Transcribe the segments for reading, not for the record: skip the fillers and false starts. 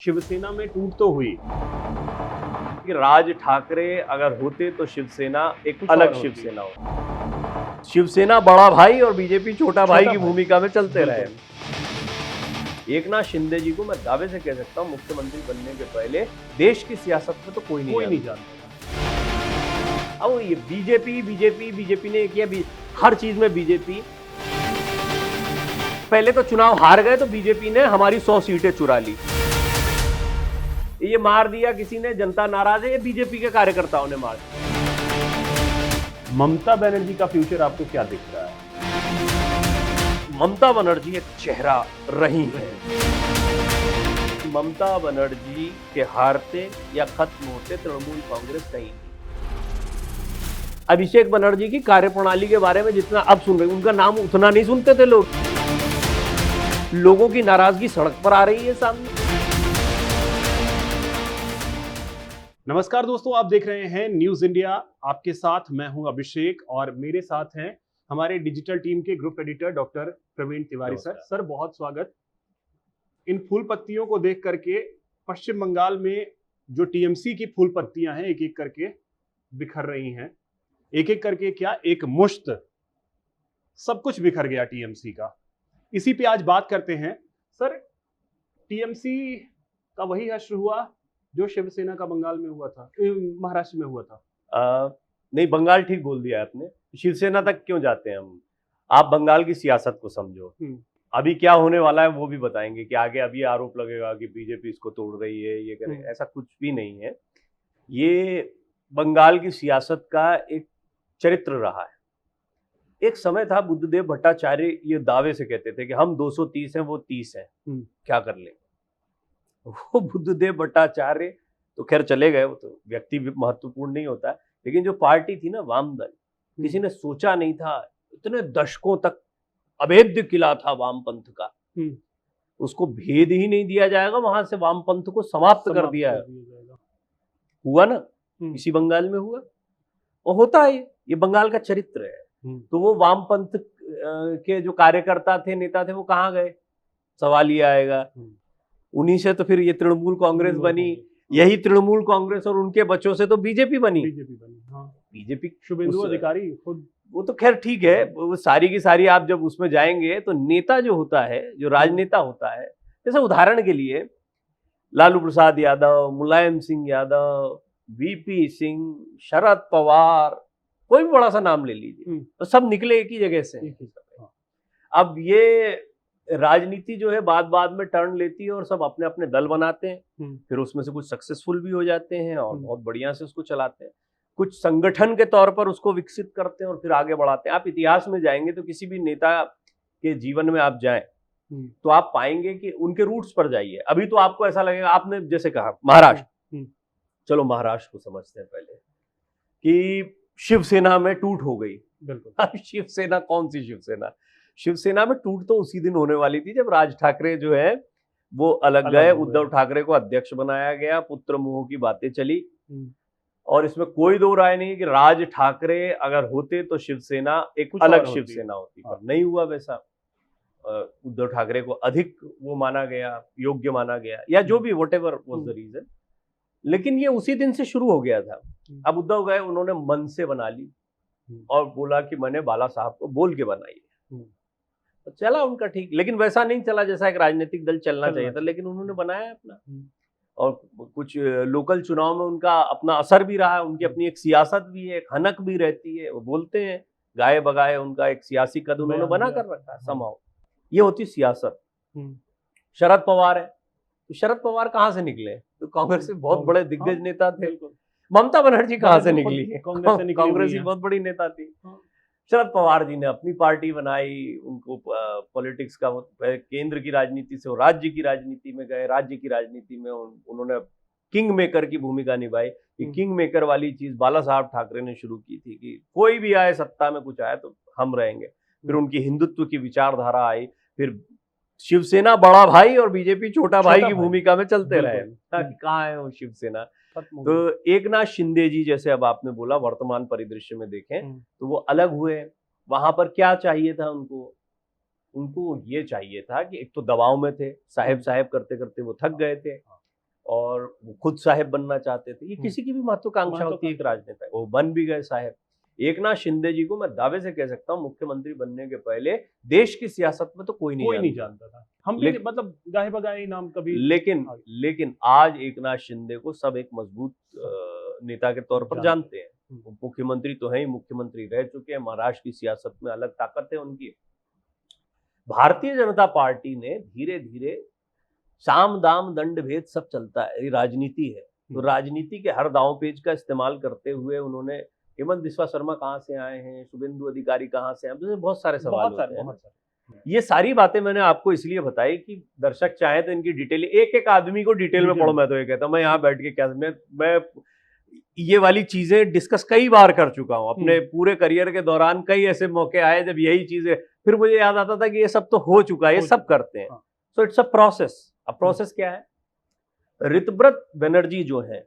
शिवसेना में टूट तो हुई कि राज ठाकरे अगर होते तो शिवसेना एक अलग शिवसेना हो। शिवसेना बड़ा भाई और बीजेपी छोटा भाई की भूमिका में चलते रहे। एकनाथ शिंदे जी को मैं दावे से कह सकता हूं मुख्यमंत्री बनने के पहले देश की सियासत में तो कोई नहीं जानता। अब ये बीजेपी ने किया हर चीज में बीजेपी। पहले तो चुनाव हार गए तो बीजेपी ने हमारी 100 सीटें चुरा ली। ये मार दिया किसी ने, जनता नाराज है, ये बीजेपी के कार्यकर्ताओं ने मार दिया। ममता बनर्जी का फ्यूचर आपको क्या दिख रहा है? ममता बनर्जी एक चेहरा रही है। ममता बनर्जी के हारते या खत्म होते तृणमूल कांग्रेस कहीं नहीं। अभिषेक बनर्जी की कार्यप्रणाली के बारे में जितना अब सुन रहे, उनका नाम उतना नहीं सुनते थे लोग। लोगों की नाराजगी सड़क पर आ रही है सामने। नमस्कार दोस्तों, आप देख रहे हैं न्यूज इंडिया। आपके साथ मैं हूं अभिषेक और मेरे साथ हैं हमारे डिजिटल टीम के group editor doctor Praveen Tiwari sir. Sir बहुत स्वागत। इन फूल पत्तियों को देख करके पश्चिम बंगाल में जो टीएमसी की फूल पत्तियां हैं एक एक करके बिखर रही हैं। एक एक करके क्या, एक मुश्त सब कुछ बिखर गया टीएमसी का। इसी पे आज बात करते हैं। सर, टीएमसी का वही हश्र हुआ जो शिवसेना का बंगाल में हुआ था, महाराष्ट्र में हुआ था। नहीं, बंगाल ठीक बोल दिया आपने। शिवसेना तक क्यों जाते हैं हम? आप बंगाल की सियासत को समझो। अभी क्या होने वाला है वो भी बताएंगे कि आगे अभी आरोप लगेगा कि बीजेपी इसको तोड़ रही है, ये करे। ऐसा कुछ भी नहीं है। ये बंगाल की सियासत का एक चरित्र रहा है। एक समय था, बुद्धदेव भट्टाचार्य ये दावे से कहते थे कि हम 230 हैं, वो 30 हैं, क्या कर लेंगे। वो बुद्धदेव भट्टाचार्य तो खैर चले गए, वो तो व्यक्ति भी महत्वपूर्ण नहीं होता है, लेकिन जो पार्टी थी ना वाम दल, किसी ने सोचा नहीं था इतने दशकों तक अभेद्य किला था वामपंथ का, उसको भेद ही नहीं दिया जाएगा, वहां से वामपंथ को समाप्त कर दिया है। हुआ ना, इसी बंगाल में हुआ और होता है। ये बंगाल का चरित्र है। तो वो वामपंथ के जो कार्यकर्ता थे, नेता थे, वो कहाँ गए? सवाल ये आएगा। उन्हीं से तो फिर ये तृणमूल कांग्रेस बनी। यही तृणमूल कांग्रेस और उनके बच्चों से तो बीजेपी बनी। बीजेपी शुभेंदु अधिकारी खुद, वो तो खैर ठीक है, वो सारी की सारी आप जब उसमें जाएंगे तो नेता जो होता है, जो राजनेता होता है, जैसे उदाहरण के लिए लालू प्रसाद यादव, मुलायम सिंह यादव, वीपी सिंह, शरद पवार, कोई भी बड़ा सा नाम ले लीजिए, तो सब निकले एक ही जगह से। अब ये राजनीति जो है बाद बाद में टर्न लेती है और सब अपने अपने दल बनाते हैं, फिर उसमें से कुछ सक्सेसफुल भी हो जाते हैं और बहुत बढ़िया से उसको चलाते हैं। कुछ संगठन के तौर पर उसको विकसित करते हैं और फिर आगे बढ़ाते हैं। आप इतिहास में जाएंगे तो किसी भी नेता के जीवन में आप जाएं तो आप पाएंगे कि उनके रूट्स पर जाइए। अभी तो आपको ऐसा लगेगा, आपने जैसे कहा महाराष्ट्र, चलो महाराष्ट्र को समझते हैं पहले कि शिवसेना में टूट हो गई। बिल्कुल। शिवसेना कौन सी शिवसेना? शिवसेना में टूट तो उसी दिन होने वाली थी जब राज ठाकरे जो है वो अलग गए, उद्धव ठाकरे को अध्यक्ष बनाया गया, पुत्र मोह की बातें चली। और इसमें कोई दो राय नहीं कि राज ठाकरे अगर होते तो शिवसेना एक अलग शिवसेना होती, पर नहीं हुआ वैसा। उद्धव ठाकरे को अधिक वो माना गया, योग्य माना गया, या जो भी व्हाटएवर वाज द रीजन, लेकिन ये उसी दिन से शुरू हो गया था। अब उद्धव गए, उन्होंने मन से बना ली और बोला कि मैंने बाला साहब को बोल के बनाई है, तो चला उनका ठीक। लेकिन वैसा नहीं चला जैसा एक राजनीतिक दल चलना चाहिए था, लेकिन उन्होंने बनाया अपना। और कुछ लोकल चुनाव में उनका अपना असर भी रहा है, उनकी अपनी एक सियासत भी है, एक हनक भी रहती है, वो बोलते हैं गाए बगाए, उनका एक सियासी कद उन्होंने बना कर रखा है समाओ। ये होती सियासत। शरद पवार है, तो शरद पवार कहाँ से निकले? तो कांग्रेस के बहुत बड़े दिग्गज नेता थे। ममता बनर्जी कहाँ से निकली? कांग्रेस की बहुत बड़ी नेता थी। शरद पवार जी ने अपनी पार्टी बनाई, उनको पॉलिटिक्स का केंद्र की राजनीति से वो राज्य की राजनीति में गए। राज्य की राजनीति में उन्होंने किंग मेकर की भूमिका निभाई। किंग मेकर वाली चीज बाला साहब ठाकरे ने शुरू की थी कि कोई भी आए सत्ता में, कुछ आए तो हम रहेंगे। फिर उनकी हिंदुत्व की विचारधारा आई, फिर शिवसेना बड़ा भाई और बीजेपी छोटा भाई की भूमिका में चलते रहे। कहाँ है वो शिवसेना? तो एकनाथ शिंदे जी, जैसे अब आपने बोला, वर्तमान परिदृश्य में देखें तो वो अलग हुए। वहां पर क्या चाहिए था उनको ये चाहिए था कि एक तो दबाव में थे, साहेब साहेब करते करते वो थक गए थे, और वो खुद साहेब बनना चाहते थे। ये किसी की भी महत्वाकांक्षा होती है एक राजनेता, वो बन भी गए साहेब। एकनाथ शिंदे जी को मैं दावे से कह सकता हूँ मुख्यमंत्री बनने के पहले देश की सियासत में तो कोई नहीं जानता था। हम भी मतलब गाहे बगाए नाम कभी, लेकिन आज एकनाथ शिंदे को सब एक मजबूत नेता के तौर पर जानते हैं। वो मुख्यमंत्री तो है ही, मुख्यमंत्री रह चुके हैं, महाराष्ट्र की सियासत में अलग ताकत है उनकी। भारतीय जनता पार्टी ने धीरे धीरे साम दाम दंड भेद सब चलता है, ये राजनीति है, तो राजनीति के हर दांव पेच का इस्तेमाल करते हुए उन्होंने हेमंत बिस्वा शर्मा कहाँ से आए हैं, शुभेंदु अधिकारी कहाँ से आए, तो बहुत सारे सवाल होते हैं। ये सारी बातें मैंने आपको इसलिए बताई कि दर्शक चाहे तो इनकी डिटेल, एक एक आदमी को डिटेल में पढ़ो। मैं तो ये कहता हूँ, मैं यहाँ बैठ के क्या, मैं ये वाली चीजें डिस्कस कई बार कर चुका हूँ अपने पूरे करियर के दौरान। कई ऐसे मौके आए जब यही चीजें, फिर मुझे याद आता था कि ये सब तो हो चुका है, ये सब करते हैं। So it's a process. अब प्रोसेस क्या है, ऋतव्रत बनर्जी जो है,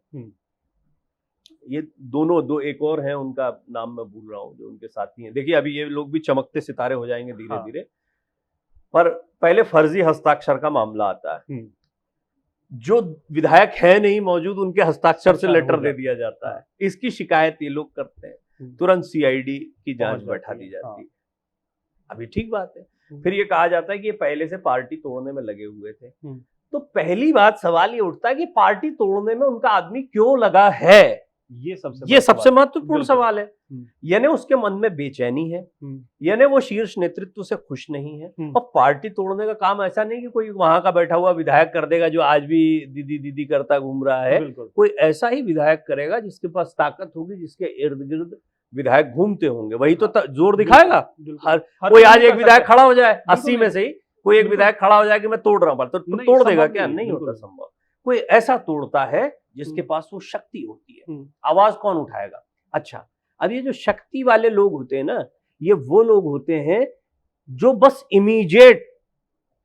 ये दो एक और हैं, उनका नाम मैं भूल रहा हूँ, जो उनके साथी हैं। देखिए अभी ये लोग भी चमकते सितारे हो जाएंगे धीरे धीरे, पर पहले फर्जी हस्ताक्षर का मामला आता है। जो विधायक है नहीं मौजूद, उनके हस्ताक्षर से लेटर दे दिया जाता है। इसकी शिकायत ये लोग करते हैं, तुरंत सीआईडी की जांच बैठा दी जाती है। अभी ठीक बात है। फिर ये कहा जाता है कि ये पहले से पार्टी तोड़ने में लगे हुए थे। तो पहली बात सवाल ये उठता है कि पार्टी तोड़ने में उनका आदमी क्यों लगा है, ये सबसे महत्वपूर्ण सवाल है। यानी उसके मन में बेचैनी है, यानी वो शीर्ष नेतृत्व से खुश नहीं है। और पार्टी तोड़ने का काम ऐसा नहीं कि कोई वहां का बैठा हुआ विधायक कर देगा जो आज भी दीदी दीदी करता घूम रहा है। कोई ऐसा ही विधायक करेगा जिसके पास ताकत होगी, जिसके इर्द गिर्द विधायक घूमते होंगे, वही तो जोर दिखाएगा। कोई आज एक विधायक खड़ा हो जाए 80 में से ही कोई एक विधायक खड़ा हो जाए कि मैं तोड़ रहा हूं, तो तोड़ देगा क्या? नहीं होता संभव। कोई ऐसा तोड़ता है जिसके पास वो शक्ति होती है। आवाज कौन उठाएगा? अच्छा, अब ये जो शक्ति वाले लोग होते हैं ना, ये वो लोग होते हैं जो बस इमीडिएट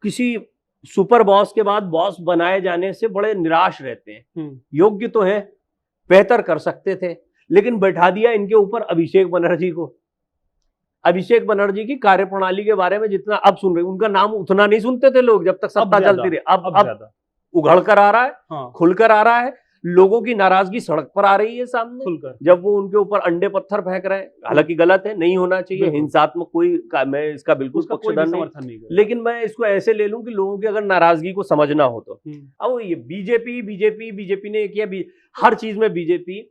किसी सुपर बॉस के बाद बॉस बनाए जाने से बड़े निराश रहते हैं। योग्य तो है, बेहतर कर सकते थे, लेकिन बैठा दिया इनके ऊपर अभिषेक बनर्जी को। अभिषेक बनर्जी की कार्यप्रणाली के बारे में जितना अब सुन रहे, उनका नाम उतना नहीं सुनते थे लोग जब तक सत्ता चलती रही। अब उघड़ कर आ रहा है, खुलकर आ रहा है। लोगों की नाराजगी सड़क पर आ रही है सामने, जब वो उनके ऊपर अंडे पत्थर फेंक रहे हैं। हालांकि गलत है, नहीं होना चाहिए, हिंसात्मक मैं इसका बिल्कुल पक्षधर नहीं, लेकिन मैं इसको ऐसे ले लूं कि लोगों की अगर नाराजगी को समझना हो तो। अब ये बीजेपी ने किया, हर चीज में बीजेपी।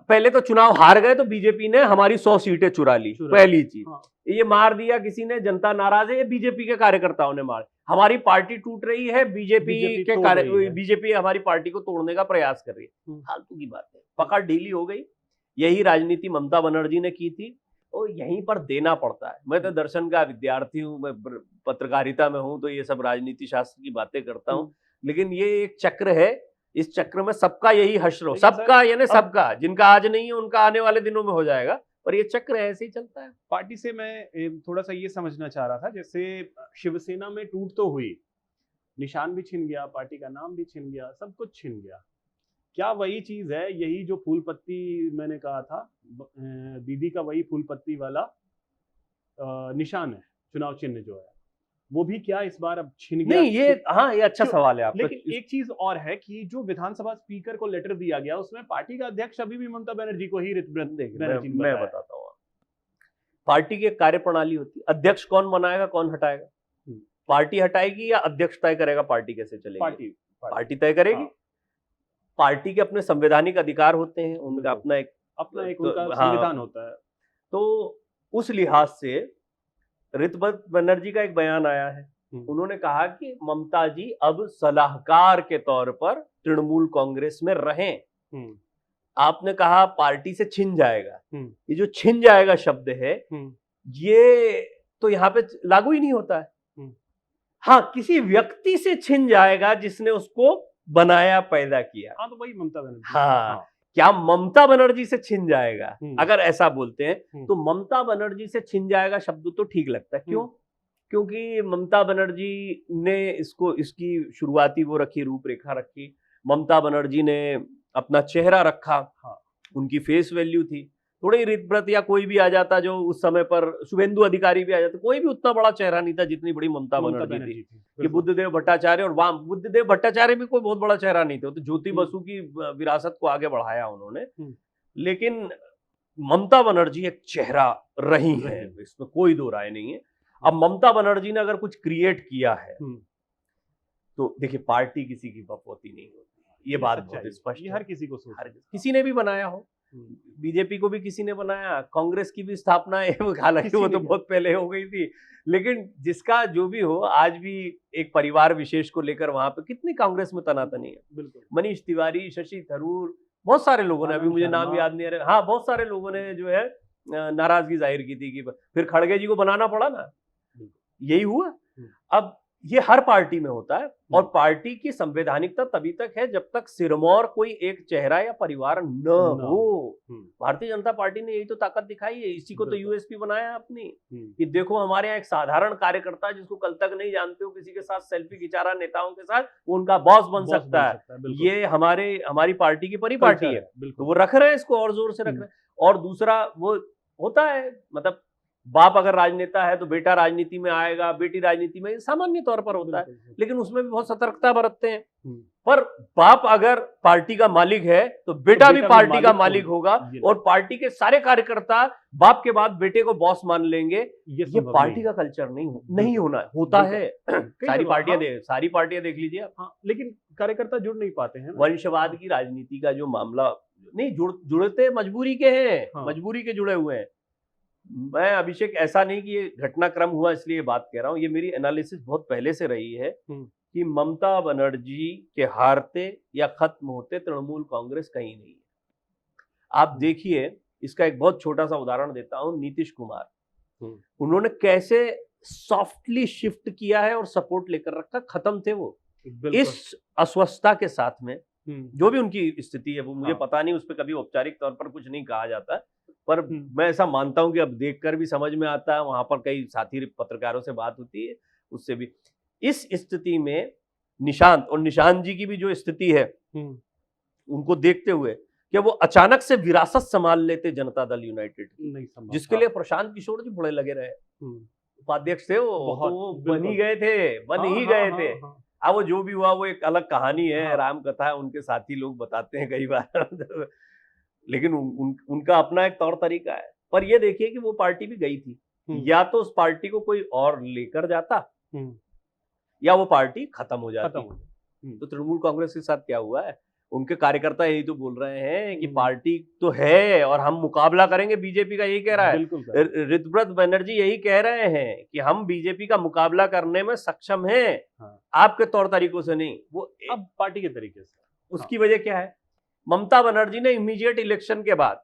पहले तो चुनाव हार गए तो बीजेपी ने हमारी 100 सीटें चुरा ली, पहली चीज। ये मार दिया किसी ने, जनता नाराज है, ये बीजेपी के कार्यकर्ताओं ने मार। हमारी पार्टी टूट रही है, बीजेपी हमारी पार्टी को तोड़ने का प्रयास कर रही है। फालतू की बात है, पकड़ ढीली हो गई। यही राजनीति ममता बनर्जी ने की थी और यहीं पर देना पड़ता है। मैं तो दर्शन का विद्यार्थी हूँ, मैं पत्रकारिता में हूँ, तो ये सब राजनीति शास्त्र की बातें करता हूँ, लेकिन ये एक चक्र है। इस चक्र में सबका यही हश्र हो, सबका यानी सबका, जिनका आज नहीं है उनका आने वाले दिनों में हो जाएगा, पर ये चक्र ऐसे ही चलता है। पार्टी से मैं थोड़ा सा ये समझना चाह रहा था, जैसे शिवसेना में टूट तो हुई, निशान भी छिन गया, पार्टी का नाम भी छिन गया, सब कुछ छिन गया। क्या वही चीज है, यही जो फूल पत्ती मैंने कहा था, दीदी का वही फूल पत्ती वाला निशान है, चुनाव चिन्ह जो है, वो भी क्या इस बार अब छिन गया? नहीं, ये अच्छा सवाल है आपका। लेकिन एक चीज और है कि जो विधानसभा स्पीकर को लेटर दिया गया, उसमें पार्टी का अध्यक्ष अभी भी ममता बनर्जी को ही मैं बताता हूँ। पार्टी की कार्यप्रणाली होती है, अध्यक्ष कौन बनाएगा, कौन हटाएगा? पार्टी हटाएगी या अध्यक्ष तय करेगा पार्टी कैसे चलेगी? पार्टी तय करेगी। पार्टी के अपने संवैधानिक अधिकार होते हैं, उनका अपना एक संविधान होता है। तो उस लिहाज से ऋतव्रत बनर्जी का एक बयान आया है, उन्होंने कहा कि ममता जी अब सलाहकार के तौर पर तृणमूल कांग्रेस में रहें। आपने कहा पार्टी से छिन जाएगा, ये जो छिन जाएगा शब्द है, ये तो यहाँ पे लागू ही नहीं होता है। हाँ, किसी व्यक्ति से छिन जाएगा जिसने उसको बनाया, पैदा किया। हाँ, तो वही ममता बनर्जी। हाँ, क्या ममता बनर्जी से छिन जाएगा? अगर ऐसा बोलते हैं तो ममता बनर्जी से छिन जाएगा शब्द तो ठीक लगता है। क्यों? क्योंकि ममता बनर्जी ने इसकी शुरुआती वो रखी, रूपरेखा रखी, ममता बनर्जी ने अपना चेहरा रखा, उनकी फेस वैल्यू थी। थोड़े ही ऋतव्रत या कोई भी आ जाता जो उस समय पर, शुभेंदु अधिकारी भी आ जाते, कोई भी उतना बड़ा चेहरा नहीं था जितनी बड़ी ममता बनर्जी थी। कि बुद्धदेव भट्टाचार्य और वाम, बुद्धदेव भट्टाचार्य भी कोई बहुत बड़ा चेहरा नहीं थे, तो ज्योति बसु की विरासत को आगे बढ़ाया उन्होंने। लेकिन ममता बनर्जी एक चेहरा रही है, इसमें कोई दो राय नहीं है। अब ममता बनर्जी ने अगर कुछ क्रिएट किया है तो देखिए, पार्टी किसी की बकौती नहीं होती, ये बात बहुत स्पष्ट है। हर किसी को किसी ने भी बनाया हो, बीजेपी को भी किसी ने बनाया, कांग्रेस की भी स्थापना है, हालांकि वो तो बहुत पहले हो गई थी, लेकिन जिसका जो भी हो, आज भी एक परिवार विशेष को लेकर वहां पे कितनी कांग्रेस में तनातनी है। बिल्कुल, मनीष तिवारी, शशि थरूर, बहुत सारे लोगों ने, अभी मुझे नाम याद नहीं आ रहा, हाँ बहुत सारे लोगों ने जो है नाराजगी जाहिर की थी कि फिर खड़गे जी को बनाना पड़ा ना, यही हुआ। अब ये हर पार्टी में होता है, और पार्टी की संवैधानिकता तभी तक है जब तक सिरमौर कोई एक चेहरा या परिवार न हो। भारतीय जनता पार्टी ने यही तो ताकत दिखाई है, इसी को तो यूएसपी बनाया अपनी, कि देखो हमारे यहाँ एक साधारण कार्यकर्ता जिसको कल तक नहीं जानते हो, किसी के साथ सेल्फी खिंचा रहा नेताओं के साथ, वो उनका बॉस बन सकता है। ये हमारी पार्टी की परिपाटी है, तो वो रख रहे हैं इसको, और जोर से रख रहे हैं। और दूसरा वो होता है, मतलब बाप अगर राजनेता है तो बेटा राजनीति में आएगा, बेटी राजनीति में, सामान्य तौर पर होता है, लेकिन उसमें भी बहुत सतर्कता बरतते हैं। पर बाप अगर पार्टी का मालिक है तो बेटा भी पार्टी का मालिक होगा, और पार्टी के सारे कार्यकर्ता बाप के बाद बेटे को बॉस मान लेंगे। ये पार्टी का कल्चर नहीं होना होता है। सारी पार्टियां देख लीजिए आप। लेकिन कार्यकर्ता जुड़ नहीं पाते हैं। वंशवाद की राजनीति का जो मामला, नहीं जुड़ते मजबूरी के हैं, मजबूरी के जुड़े हुए हैं। मैं अभिषेक, ऐसा नहीं कि ये घटनाक्रम हुआ इसलिए बात कह रहा हूं, ये मेरी एनालिसिस बहुत पहले से रही है कि ममता बनर्जी के हारते या खत्म होते तृणमूल कांग्रेस कहीं नहीं है। आप देखिए, इसका एक बहुत छोटा सा उदाहरण देता हूं, नीतीश कुमार, उन्होंने कैसे सॉफ्टली शिफ्ट किया है और सपोर्ट लेकर रखा, खत्म थे वो इस अस्वस्थता के साथ में, जो भी उनकी स्थिति है वो मुझे पता नहीं, उस पर कभी औपचारिक तौर पर कुछ नहीं कहा जाता, पर मैं ऐसा मानता हूं कि अब देखकर भी समझ में आता है, वहां पर कई साथी पत्रकारों से बात होती है, उससे भी इस स्थिति में निशांत और निशांत जी की भी जो स्थिति है, उनको देखते हुए कि वो अचानक से विरासत संभाल लेते जनता दल यूनाइटेड, जिसके लिए प्रशांत किशोर जी बड़े लगे रहे, उपाध्यक्ष थे वो बन ही गए थे। अब वो जो भी हुआ वो एक अलग कहानी है, राम कथा है, उनके साथी लोग बताते हैं कई बार लेकिन उनका अपना एक तौर तरीका है। पर ये देखिए कि वो पार्टी भी गई थी, या तो उस पार्टी को कोई और लेकर जाता, या वो पार्टी खत्म हो जाती। तो तृणमूल कांग्रेस के साथ क्या हुआ है, उनके कार्यकर्ता यही तो बोल रहे हैं कि पार्टी तो है और हम मुकाबला करेंगे, बीजेपी का यही कह रहा है। ऋतव्रत बनर्जी यही कह रहे हैं कि हम बीजेपी का मुकाबला करने में सक्षम हैं, आपके तौर तरीकों से नहीं, वो अब पार्टी के तरीके से। उसकी वजह क्या है, ममता बनर्जी ने इमीडिएट इलेक्शन के बाद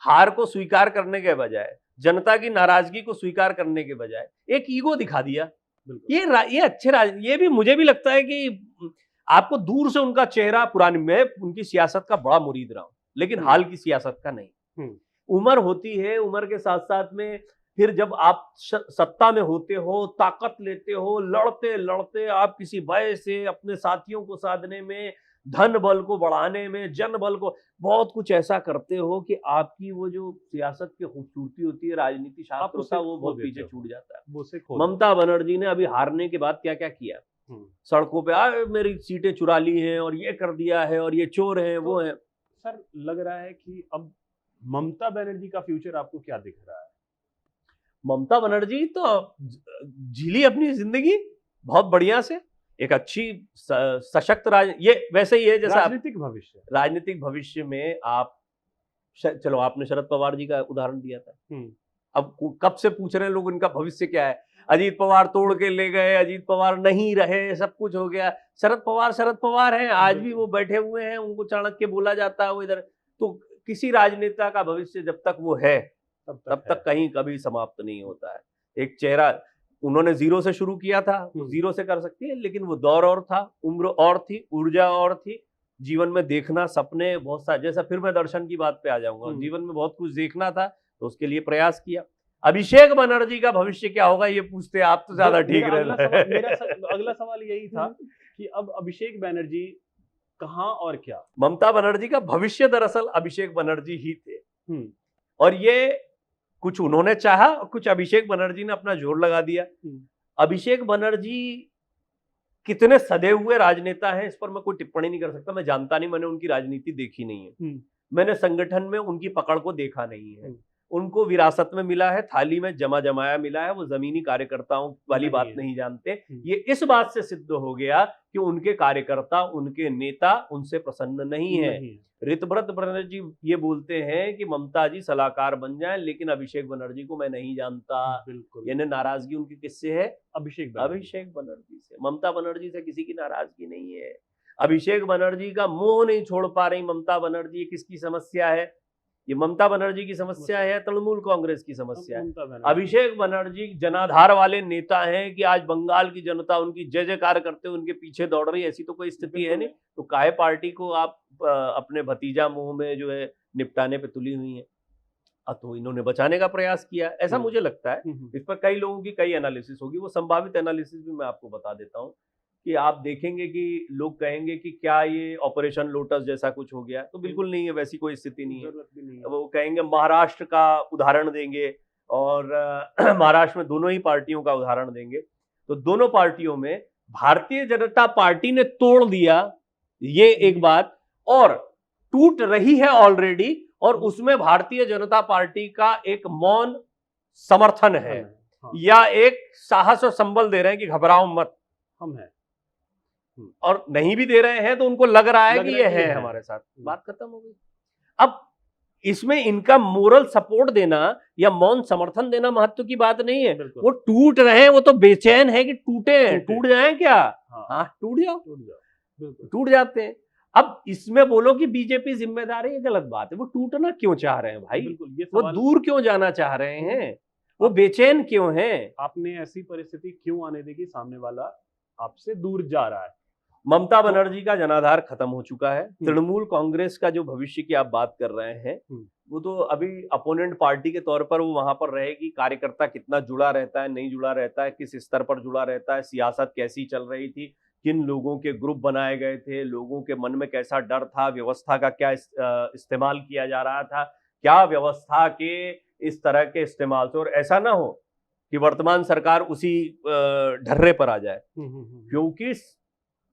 हार को स्वीकार करने के बजाय, जनता की नाराजगी को स्वीकार करने के बजाय एक ईगो दिखा दिया। ये अच्छे ये भी मुझे भी लगता है कि आपको दूर से उनका चेहरा, पुरानी, मैं उनकी सियासत का बड़ा मुरीद रहा हूं, लेकिन हाल की सियासत का नहीं। उम्र होती है, उम्र के साथ साथ में फिर जब आप सत्ता में होते हो, ताकत लेते हो, लड़ते लड़ते आप किसी भय से अपने साथियों को साधने में, धन बल को बढ़ाने में, जन बल को, बहुत कुछ ऐसा करते हो कि आपकी वो जो सियासत की खूबसूरती होती है, राजनीति शास्त्र होता है, वो बहुत पीछे छूट जाता है। ममता बनर्जी ने अभी हारने के बाद क्या क्या किया, सड़कों पे मेरी सीटें चुरा ली हैं और ये कर दिया है और ये चोर हैं, वो हैं। सर, लग रहा है कि अब ममता बनर्जी का फ्यूचर आपको क्या दिख रहा है? ममता बनर्जी तो झीली अपनी जिंदगी बहुत बढ़िया से, एक अच्छी सशक्त ये वैसे ही है जैसा राजनीतिक भविष्य में आप, चलो आपने शरद पवार जी का उदाहरण दिया था, अब कब से पूछ रहे हैं लोग उनका भविष्य क्या है। अजीत पवार तोड़ के ले गए, अजीत पवार नहीं रहे, सब कुछ हो गया, शरद पवार हैं, आज भी वो बैठे हुए हैं, उनको चाणक्य बोला जाता है वो इधर। तो किसी राजनेता का भविष्य जब तक वो है तब तक कहीं कभी समाप्त नहीं होता है। एक चेहरा, उन्होंने जीरो से शुरू किया था, जीरो से कर सकती है, लेकिन वो दौर और था, उम्र और थी, ऊर्जा और थी, जीवन में देखना, सपने बहुत सारे, जैसा फिर मैं दर्शन की बात पे आ जाऊंगा, जीवन में बहुत कुछ देखना था तो उसके लिए प्रयास किया। अभिषेक बनर्जी का भविष्य क्या होगा ये पूछते आप तो ज्यादा ठीक रहता है। मेरा अगला सवाल यही था कि अब अभिषेक बनर्जी कहां और क्या। ममता बनर्जी का भविष्य दरअसल अभिषेक बनर्जी ही थे, और ये कुछ उन्होंने चाहा और कुछ अभिषेक बनर्जी ने अपना जोर लगा दिया। अभिषेक बनर्जी कितने सदे हुए राजनेता हैं इस पर मैं कोई टिप्पणी नहीं कर सकता, मैं जानता नहीं, मैंने उनकी राजनीति देखी नहीं है, मैंने संगठन में उनकी पकड़ को देखा नहीं है। उनको विरासत में मिला है, थाली में जमा जमाया मिला है, वो जमीनी कार्यकर्ताओं वाली बात नहीं जानते। ये इस बात से सिद्ध हो गया कि उनके कार्यकर्ता, उनके नेता उनसे प्रसन्न नहीं है। ऋतव्रत बनर्जी ये बोलते हैं कि ममता जी सलाहकार बन जाएं, लेकिन अभिषेक बनर्जी को मैं नहीं जानता। यानी नाराजगी उनकी किससे है? अभिषेक बनर्जी से। ममता बनर्जी से किसी की नाराजगी नहीं है। अभिषेक बनर्जी का मोह नहीं छोड़ पा रही ममता बनर्जी। किसकी समस्या है? ये ममता बनर्जी की समस्या है, तृणमूल कांग्रेस की समस्या है। अभिषेक बनर्जी जनाधार वाले नेता हैं कि आज बंगाल की जनता उनकी जय जयकार करते हुए उनके पीछे दौड़ रही है, ऐसी तो कोई स्थिति है नहीं। तो काहे पार्टी को आप अपने भतीजा मुंह में जो है निपटाने पे तुली हुई है? तो इन्होंने बचाने का प्रयास किया, ऐसा मुझे लगता है। इस पर कई लोगों की कई एनालिसिस होगी, वो संभावित एनालिसिस भी मैं आपको बता देता हूँ कि आप देखेंगे कि लोग कहेंगे कि क्या ये ऑपरेशन लोटस जैसा कुछ हो गया, तो बिल्कुल नहीं है, वैसी कोई स्थिति नहीं है। वो कहेंगे महाराष्ट्र का उदाहरण देंगे और महाराष्ट्र में दोनों ही पार्टियों का उदाहरण देंगे, तो दोनों पार्टियों में भारतीय जनता पार्टी ने तोड़ दिया, ये एक बात, और टूट रही है ऑलरेडी, और उसमें भारतीय जनता पार्टी का एक मौन समर्थन है, या एक साहस और संबल दे रहे हैं कि घबराओ मत, हम हैं। और नहीं भी दे रहे हैं तो उनको लग रहा है कि ये है हमारे साथ, बात खत्म हो गई। अब इसमें इनका मोरल सपोर्ट देना या मौन समर्थन देना महत्व की बात नहीं है। वो टूट रहे हैं, वो तो बेचैन है कि टूट जाएं क्या? हाँ, टूट जाते हैं। अब इसमें बोलो कि बीजेपी जिम्मेदार है, ये गलत बात है। वो टूटना क्यों चाह रहे हैं भाई? वो दूर क्यों जाना चाह रहे हैं? वो बेचैन क्यों हैं? आपने ऐसी परिस्थिति क्यों आने दी कि सामने वाला आपसे दूर जा रहा है? ममता बनर्जी का जनाधार खत्म हो चुका है। तृणमूल कांग्रेस का जो भविष्य की आप बात कर रहे हैं, वो तो अभी अपोनेंट पार्टी के तौर पर वो वहां पर रहेगी। कार्यकर्ता कितना जुड़ा रहता है, नहीं जुड़ा रहता है, किस स्तर पर जुड़ा रहता है, सियासत कैसी चल रही थी, किन लोगों के ग्रुप बनाए गए थे, लोगों के मन में कैसा डर था, व्यवस्था का क्या इस्तेमाल किया जा रहा था, क्या व्यवस्था के इस तरह के इस्तेमाल से, और ऐसा ना हो कि वर्तमान सरकार उसी ढर्रे पर आ जाए, क्योंकि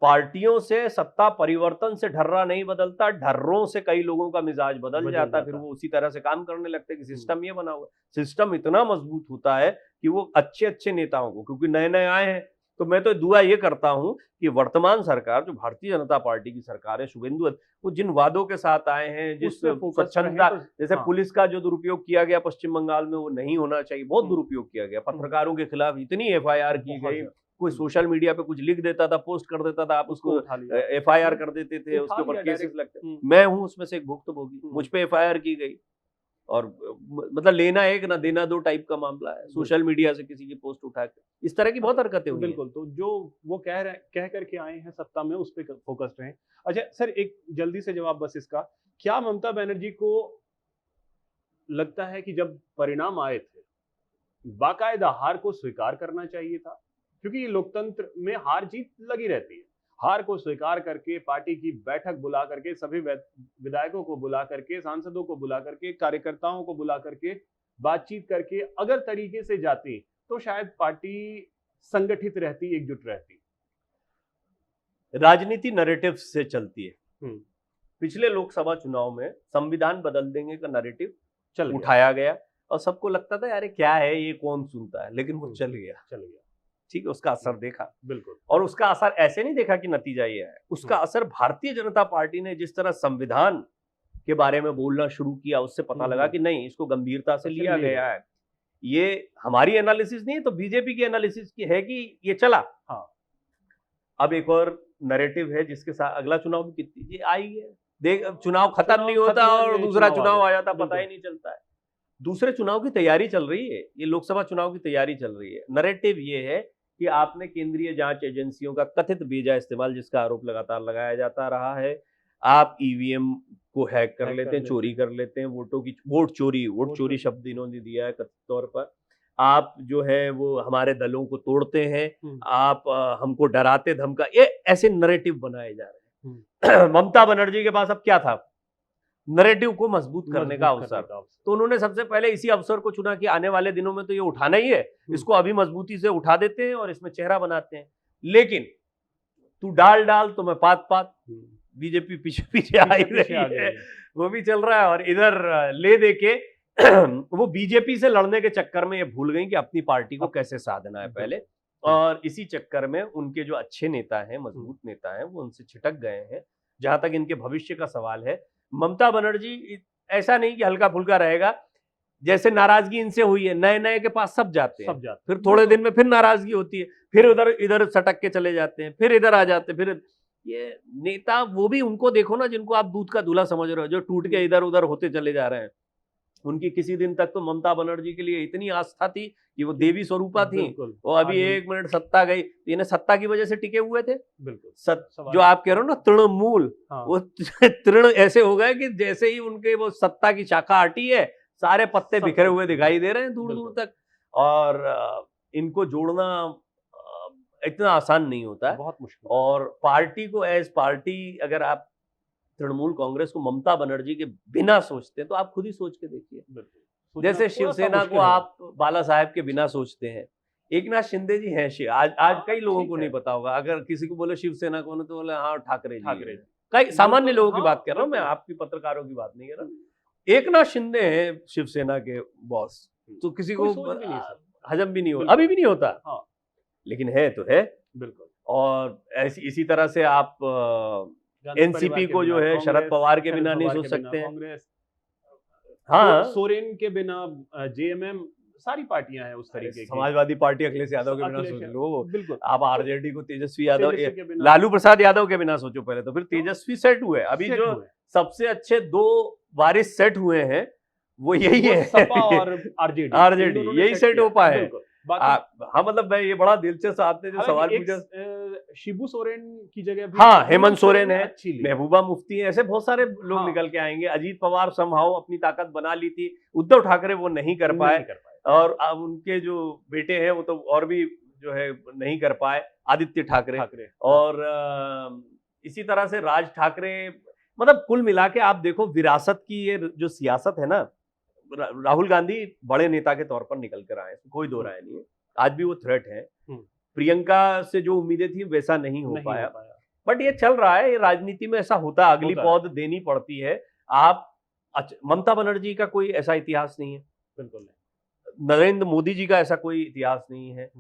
पार्टियों से सत्ता परिवर्तन से ढर्रा नहीं बदलता, ढर्रों से कई लोगों का मिजाज बदल जाता है, फिर वो उसी तरह से काम करने लगते हैं कि सिस्टम ये बना हुआ। सिस्टम इतना मजबूत होता है कि वो अच्छे अच्छे नेताओं को, क्योंकि नए नए आए हैं, तो मैं तो दुआ ये करता हूं कि वर्तमान सरकार जो भारतीय जनता पार्टी की सरकार है, शुभेंदु वो जिन वादों के साथ आए हैं, जिस स्वच्छंदता, जैसे पुलिस का जो दुरुपयोग किया गया पश्चिम बंगाल में, वो नहीं होना चाहिए, बहुत दुरुपयोग किया गया। पत्रकारों के खिलाफ इतनी एफआईआर की गई, कोई सोशल मीडिया पे कुछ लिख देता था, पोस्ट कर देता था, आप उसको एफआईआर कर देते थे, उसके ऊपर केसेस लगते। मैं हूं उसमें से एक भुक्तभोगी, मुझ पे एफआईआर की गई, और मतलब लेना एक ना देना दो टाइप का मामला है, सोशल मीडिया से किसी की पोस्ट उठा के, इस तरह की बहुत हरकतें हुई। बिल्कुल, तो जो वो कह करके आए हैं सत्ता में, उस पर फोकस्ड रहें। अच्छा सर, एक जल्दी से जवाब बस इसका, क्या ममता बनर्जी को लगता है कि जब परिणाम आए थे, बाकायदा हार को स्वीकार करना चाहिए था? क्योंकि ये लोकतंत्र में हार जीत लगी रहती है। हार को स्वीकार करके पार्टी की बैठक बुला करके, सभी विधायकों को बुला करके, सांसदों को बुला करके, कार्यकर्ताओं को बुला करके, बातचीत करके अगर तरीके से जाती तो शायद पार्टी संगठित रहती, एकजुट रहती। राजनीति नैरेटिव से चलती है। पिछले लोकसभा चुनाव में संविधान बदल देंगे का नैरेटिव उठाया गया, और सबको लगता था यार क्या है ये, कौन सुनता है, लेकिन वो चल गया। ठीक है, उसका असर देखा। बिल्कुल। और उसका असर ऐसे नहीं देखा कि नतीजा ये है, उसका असर भारतीय जनता पार्टी ने जिस तरह संविधान के बारे में बोलना शुरू किया, उससे पता लगा कि नहीं, इसको गंभीरता से लिया गया है। ये हमारी एनालिसिस नहीं है, तो बीजेपी की एनालिसिस की है कि ये चला। हाँ, अब एक और नैरेटिव है जिसके साथ अगला चुनाव भी कितनी आई है, देख चुनाव खत्म नहीं होता और दूसरा चुनाव आ जाता, पता ही नहीं चलता है। दूसरे चुनाव की तैयारी चल रही है, ये लोकसभा चुनाव की तैयारी चल रही है। नैरेटिव ये है कि आपने केंद्रीय जांच एजेंसियों का कथित बेजा इस्तेमाल, जिसका आरोप लगातार लगाया जाता रहा है, आप ईवीएम को हैक कर लेते हैं, चोरी कर लेते हैं, वोट चोरी शब्द इन्होंने दिया है कथित तौर पर। आप जो है वो हमारे दलों को तोड़ते हैं, आप हमको डराते धमका, ये ऐसे नैरेटिव बनाए जा रहे हैं। ममता बनर्जी के पास अब क्या था? नैरेटिव को मजबूत करने का अवसर। तो उन्होंने सबसे पहले इसी अवसर को चुना कि आने वाले दिनों में तो ये उठाना ही है, इसको अभी मजबूती से उठा देते हैं और इसमें चेहरा बनाते हैं। लेकिन तू डाल तो मैं पात बीजेपी पीछे पीछे आ रही है, वो भी चल रहा है। और इधर ले दे के वो बीजेपी से लड़ने के चक्कर में ये भूल गई कि अपनी पार्टी को कैसे साधना है पहले, और इसी चक्कर में उनके जो अच्छे नेता हैं, मजबूत नेता हैं, वो उनसे छिटक गए हैं। जहां तक इनके भविष्य का सवाल है, ममता बनर्जी ऐसा नहीं कि हल्का फुल्का रहेगा, जैसे नाराजगी इनसे हुई है, नए नए के पास सब जाते हैं, फिर थोड़े दिन में फिर नाराजगी होती है, फिर उधर इधर सटक के चले जाते हैं, फिर इधर आ जाते हैं। फिर ये नेता, वो भी उनको देखो ना जिनको आप दूध का दूल्हा समझ रहे हो, जो टूट के इधर उधर होते चले जा रहे हैं। उनकी किसी दिन तक तो ममता बनर्जी के लिए इतनी आस्था थी कि वो देवी स्वरूपा थी, और अभी 1 मिनट सत्ता गई, इन्हें सत्ता की वजह से टिके हुए थे। बिल्कुल जो आप कह रहे हो ना तृणमूल, वो तृण ऐसे हो गए कि जैसे ही उनके वो सत्ता की शाखा हटी है, सारे पत्ते बिखरे हुए दिखाई दे रहे हैं दूर दूर तक। और इनको जोड़ना इतना आसान नहीं होता है, बहुत मुश्किल। और पार्टी को एज पार्टी अगर आप तृणमूल कांग्रेस को ममता बनर्जी के बिना सोचते हैं तो आप खुद ही सोच के देखिए। जैसे शिवसेना को आप बाला साहेब के बिना सोचते हैं, एक नाथ शिंदे जी हैं, आज कई लोगों को नहीं पता होगा, अगर किसी को बोले शिवसेना कौन है तो बोले हाँ ठाकरे जी। कई सामान्य लोगों की बात कर रहा हूँ मैं, आपकी पत्रकारों की बात नहीं कर रहा। एक नाथ शिंदे हैं शिवसेना के बॉस, तो किसी को हजम भी नहीं होता, अभी भी नहीं होता, लेकिन है तो है। बिल्कुल। और इसी तरह से आप एनसीपी को जो है शरद पवार के बिना नहीं सोच सकते हैं। हाँ, सोरेन के बिना जेएमएम, सारी पार्टियां हैं उस तरीके की। समाजवादी पार्टी अखिलेश यादव के बिना सोच लो, बिल्कुल। आप आरजेडी को तेजस्वी यादव, लालू प्रसाद यादव के बिना सोचो पहले, तो फिर तेजस्वी सेट हुए। अभी जो सबसे अच्छे 2 वारिस सेट हुए हैं वो यही है, सपा और आरजेडी, यही सेट हो पाए। हाँ, मतलब मैं ये बड़ा दिलचस्प आपने जो सवाल पूछा, शिबू सोरेन की जगह भी हाँ हेमंत सोरेन है, महबूबा मुफ्ती है, ऐसे बहुत सारे लोग निकल के आएंगे। अजीत पवार समहाउ अपनी ताकत बना ली थी, उद्धव ठाकरे वो नहीं कर पाए, और अब उनके जो बेटे हैं वो तो और भी जो है नहीं कर पाए, आदित्य ठाकरे। और इसी तरह से राज ठाकरे, मतलब कुल मिला के आप देखो विरासत की ये जो सियासत है ना, राहुल गांधी बड़े नेता के तौर पर निकल कर आए, कोई दो राय नहीं है, आज भी वो थ्रेट है। प्रियंका से जो उम्मीदें थी वैसा नहीं हो पाया, बट ये चल रहा है, ये राजनीति में ऐसा होता है, अगली पौध देनी पड़ती है। आप ममता बनर्जी का कोई ऐसा इतिहास नहीं है, बिल्कुल नहीं। नरेंद्र मोदी जी का ऐसा कोई इतिहास नहीं है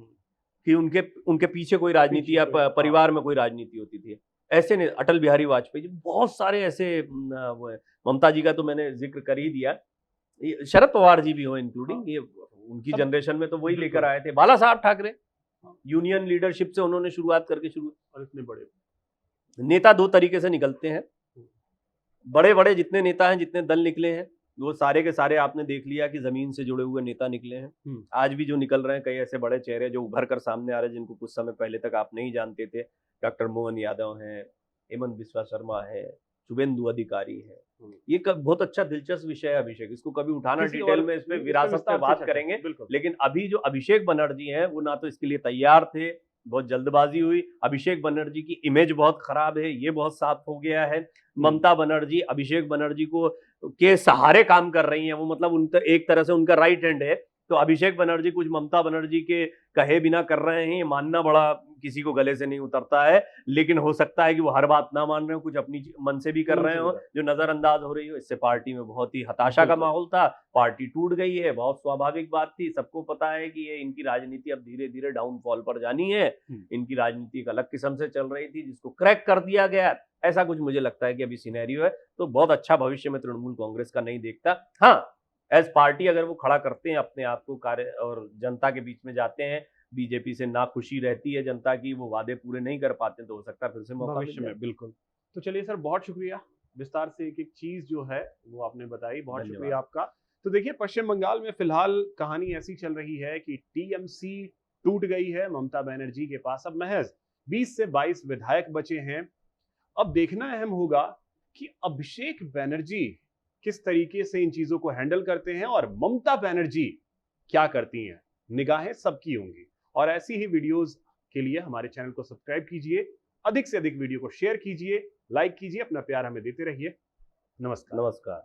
कि उनके पीछे कोई राजनीति या परिवार में कोई राजनीति होती थी, ऐसे नहीं। अटल बिहारी वाजपेयी जी, बहुत सारे ऐसे वो है। ममता जी का तो मैंने जिक्र कर ही दिया, शरद पवार जी भी हो इंक्लूडिंग, ये उनकी जनरेशन में तो वही लेकर आए थे। बाला साहब ठाकरे यूनियन लीडरशिप से उन्होंने शुरुआत करके और इतने बड़े नेता 2 तरीके से निकलते हैं। बड़े जितने नेता हैं, जितने दल निकले हैं, वो सारे के सारे आपने देख लिया कि जमीन से जुड़े हुए नेता निकले हैं। आज भी जो निकल रहे हैं कई ऐसे बड़े चेहरे जो उभर कर सामने आ रहे हैं, जिनको कुछ समय पहले तक आप नहीं जानते थे। डॉक्टर मोहन यादव हैं, हेमंत बिस्वा शर्मा है, शुभेंदु अधिकारी है। ये बहुत अच्छा दिलचस्प विषय है अभिषेक, इसको कभी उठाना डिटेल में, इसमें विरासत पे बात करेंगे। लेकिन अभी जो अभिषेक बनर्जी है वो ना तो इसके लिए तैयार थे, बहुत जल्दबाजी हुई। अभिषेक बनर्जी की इमेज बहुत खराब है, ये बहुत साफ हो गया है। ममता बनर्जी अभिषेक बनर्जी को के सहारे काम कर रही हैं, वो मतलब एक तरह से उनका राइट हैंड है। तो अभिषेक बनर्जी कुछ ममता बनर्जी के कहे बिना कर रहे हैं, ये मानना बड़ा किसी को गले से नहीं उतरता है। लेकिन हो सकता है कि वो हर बात ना मान रहे हो, कुछ अपनी मन से भी कर रहे हो जो नजरअंदाज हो रही हो। इससे पार्टी में बहुत ही हताशा का माहौल था, पार्टी टूट गई है, बहुत स्वाभाविक बात थी। सबको पता है कि ये इनकी राजनीति अब धीरे धीरे डाउनफॉल पर जानी है। इनकी राजनीति एक अलग किस्म से चल रही थी, जिसको क्रैक कर दिया गया, ऐसा कुछ मुझे लगता है कि अभी सिनेरियो है। तो बहुत अच्छा भविष्य में तृणमूल कांग्रेस का नहीं देखता। हाँ, एज पार्टी अगर वो खड़ा करते हैं अपने आप को कार्य और जनता के बीच में जाते हैं, बीजेपी से ना खुशी रहती है जनता की, वो वादे पूरे नहीं कर पाते, तो हो सकता है फिर से मौका भविष्य में। बिल्कुल। तो चलिए सर, बहुत शुक्रिया, विस्तार से एक एक चीज जो है वो आपने बताई, बहुत शुक्रिया आपका। तो देखिए, पश्चिम बंगाल में फिलहाल कहानी ऐसी चल रही है कि टीएमसी टूट गई है। ममता बनर्जी के पास अब महज 20 से 22 विधायक बचे हैं। अब देखना अहम होगा कि अभिषेक बनर्जी किस तरीके से इन चीजों को हैंडल करते हैं और ममता बनर्जी क्या करती हैं। निगाहें सबकी होंगी, और ऐसी ही वीडियोस के लिए हमारे चैनल को सब्सक्राइब कीजिए, अधिक से अधिक वीडियो को शेयर कीजिए, लाइक कीजिए, अपना प्यार हमें देते रहिए। नमस्कार। नमस्कार।